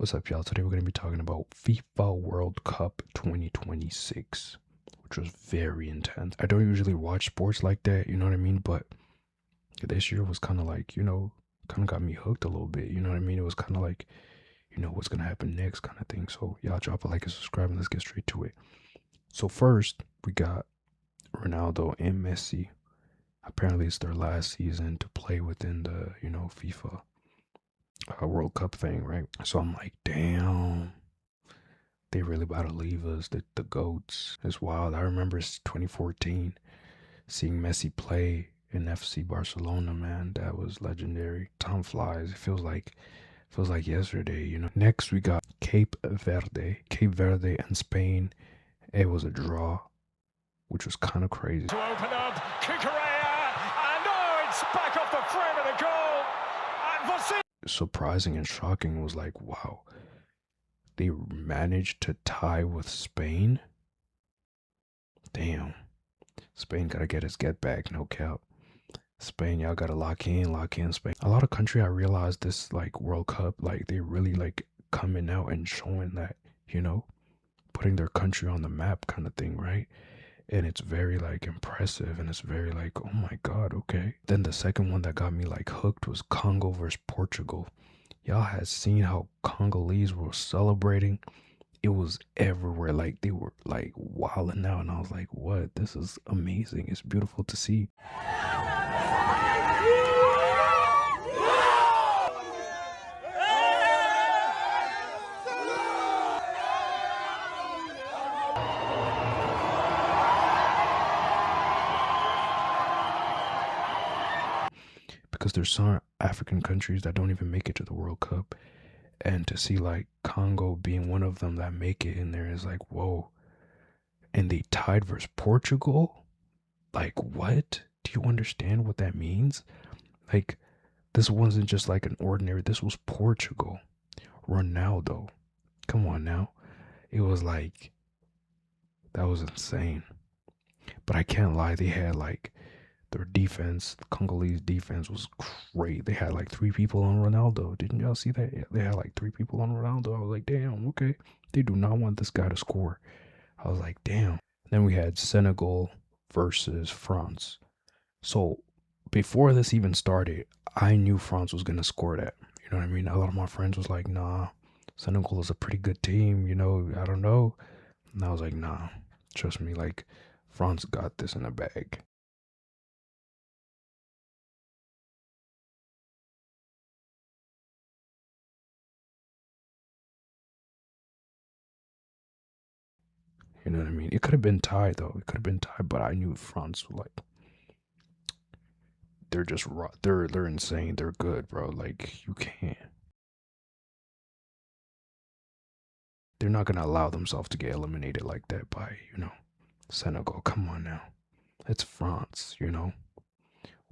What's up, y'all? Today we're going to be talking about FIFA World Cup 2026, which was very intense. I don't usually watch sports like that, you know what I mean? But this year was kind of like, kind of got me hooked a little bit, you know what I mean? It was kind of like, what's going to happen next kind of thing. So, y'all drop a like and subscribe and let's get straight to it. So, first, we got Ronaldo and Messi. Apparently, it's their last season to play within the, FIFA World Cup thing, right? So I'm like, damn, they really about to leave us. The goats. It's wild. I remember 2014 seeing Messi play in FC Barcelona. Man, that was legendary. Time flies. It feels like yesterday. Next we got Cape Verde. Cape Verde and Spain. It was a draw, which was kind of crazy. To open up, Kukurea, and it's back off the frame of the goal. And surprising and shocking was like, wow, they managed to tie with Spain. Damn, Spain gotta get back, no cap. Spain, y'all gotta lock in Spain. A lot of country, I realized this like World Cup, like they really like coming out and showing that, putting their country on the map kind of thing, right? And it's very like impressive, and it's very like, oh my god, okay. Then the second one that got me like hooked was Congo versus Portugal. Y'all had seen how Congolese were celebrating. It was everywhere. Like they were like wilding out, and I was like, what? This is amazing. It's beautiful to see. Because there's some African countries that don't even make it to the World Cup, and to see like Congo being one of them that make it in there is like, whoa. And they tied versus Portugal. Like, what? Do you understand what that means? Like, this wasn't just like an ordinary, this was Portugal. Ronaldo, come on now. It was like, that was insane. But I can't lie, they had like their defense, the Congolese defense was great. They had like 3 people on Ronaldo. Didn't y'all see that? Yeah, they had like 3 people on Ronaldo. I was like, damn, okay. They do not want this guy to score. I was like, damn. Then we had Senegal versus France. So before this even started, I knew France was going to score that. You know what I mean? A lot of my friends was like, nah, Senegal is a pretty good team. I don't know. And I was like, nah, trust me, like France got this in the bag. You know what I mean? It could have been tied though. It could have been tied, but I knew France like they're just they're insane. They're good, bro. Like you can't. They're not gonna allow themselves to get eliminated like that by Senegal. Come on now, it's France.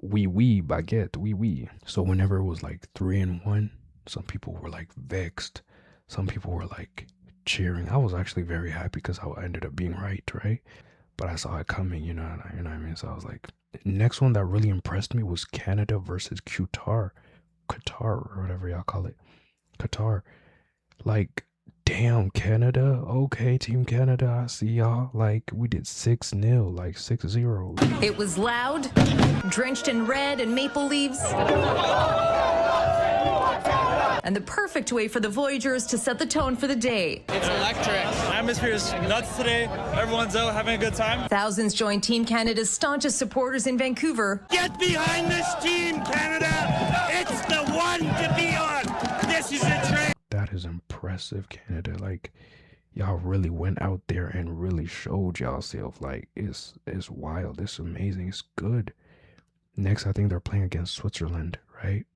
Oui baguette, oui. So whenever it was like 3-1, some people were like vexed. Some people were like cheering. I was actually very happy because I ended up being right? But I saw it coming, you know what I mean? So I was like, next one that really impressed me was Canada versus Qatar, or whatever y'all call it, Qatar. Like, damn, Canada, okay, Team Canada, I see y'all. Like, we did 6-0, like 6-0. It was loud, drenched in red and maple leaves, and the perfect way for the Voyagers to set the tone for the day. It's electric. The atmosphere is nuts today. Everyone's out having a good time. Thousands joined Team Canada's staunchest supporters in Vancouver. Get behind this team, Canada! It's the one to be on! This is a train! That is impressive, Canada. Like, y'all really went out there and really showed y'allself. Like, it's wild. It's amazing. It's good. Next, I think they're playing against Switzerland, right?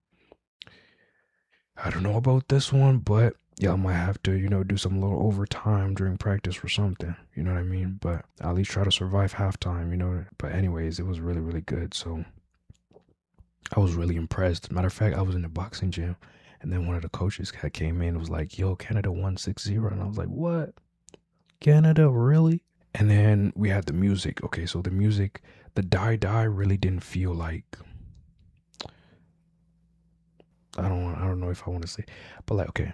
I don't know about this one, but y'all might have to, do some little overtime during practice or something. You know what I mean? But at least try to survive halftime, But anyways, it was really, really good. So I was really impressed. Matter of fact, I was in the boxing gym, and then one of the coaches came in and was like, yo, Canada won 6-0. And I was like, what? Canada, really? And then we had the music. Okay, so the music, the die really didn't feel like, I don't know if I want to say, but like, okay,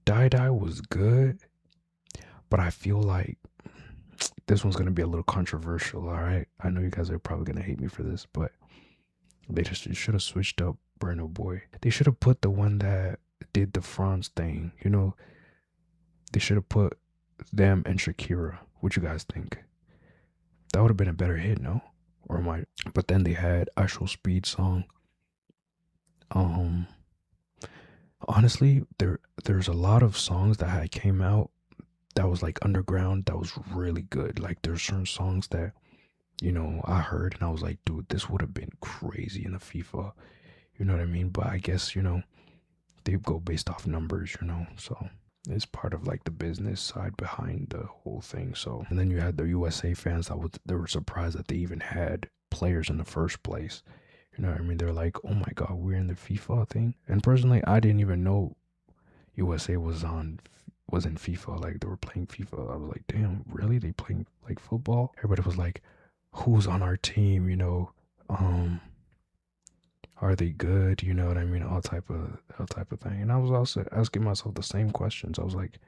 Die was good, but I feel like this one's gonna be a little controversial. All right, I know you guys are probably gonna hate me for this, but they just should have switched up Burno Boy. They should have put the one that did the France thing. You know, they should have put them and Shakira. What you guys think? That would have been a better hit, no? Or am I? But then they had Actual Speed song. Um, Honestly, there's a lot of songs that had came out that was like underground that was really good. Like there's certain songs that I heard and I was like, dude, this would have been crazy in the FIFA. You know what I mean? But I guess they go based off numbers. So it's part of like the business side behind the whole thing. So and then you had the USA fans they were surprised that they even had players in the first place. You know what I mean? They're like, oh my god, we're in the FIFA thing. And personally, I didn't even know USA was in FIFA. Like they were playing FIFA. I was like, damn, really? They playing like football? Everybody was like, who's on our team? Are they good? You know what I mean? All type of thing. And I was also asking myself the same questions. I was like,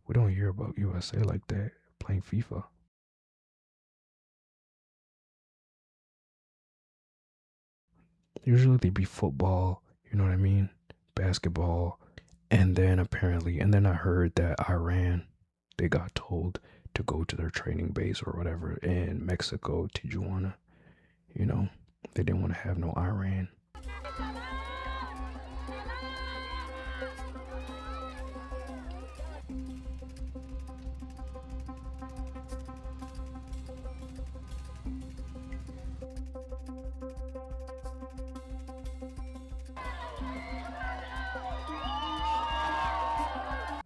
we don't hear about USA like that playing FIFA. Usually they be football, you know what I mean? Basketball. And then I heard that Iran, they got told to go to their training base or whatever in Mexico, Tijuana. They didn't want to have no Iran.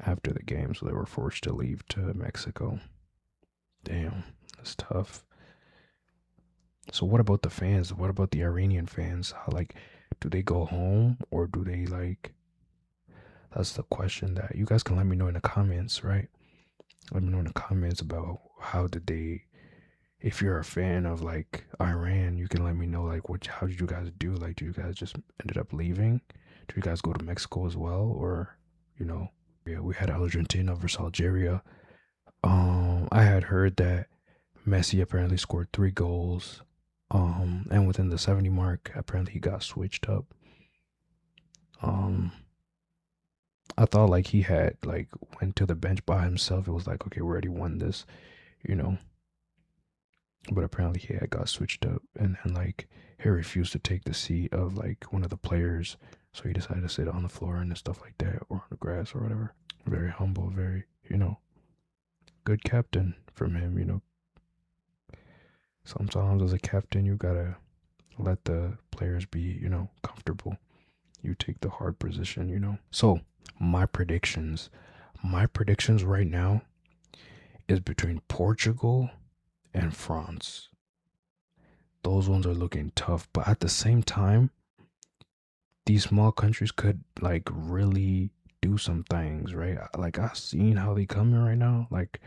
After the game, so they were forced to leave to Mexico. Damn, that's tough. So what about the fans? What about the Iranian fans? Do they go home or do they that's the question that you guys can let me know in the comments, right? Let me know in the comments about how did they, if you're a fan of like Iran, you can let me know like how did you guys do? Like, do you guys just ended up leaving? Do you guys go to Mexico as well? Or, yeah, we had Argentina versus Algeria. I had heard that Messi apparently scored 3 goals. And within the 70 mark, apparently he got switched up. I thought like he had like went to the bench by himself. It was like, okay, we already won this, you know. But apparently he had got switched up, and then like he refused to take the seat of like one of the players, so he decided to sit on the floor and stuff like that, or on the grass or whatever. Very humble, very good captain from him. Sometimes as a captain, you gotta let the players be, comfortable. You take the hard position. So my predictions right now is between Portugal and France. Those ones are looking tough, but at the same time, these small countries could like really do some things, right? Like I've seen how they come in right now. Like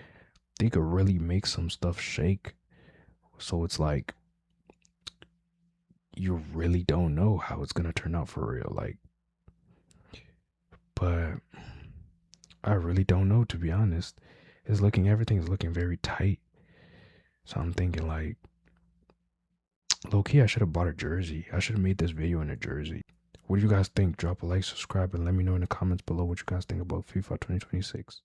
they could really make some stuff shake. So it's like you really don't know how it's gonna turn out for real. But I really don't know, to be honest. Everything is looking very tight. So I'm thinking like, low key, I should have bought a jersey. I should have made this video in a jersey. What do you guys think? Drop a like, subscribe, and let me know in the comments below what you guys think about FIFA 2026.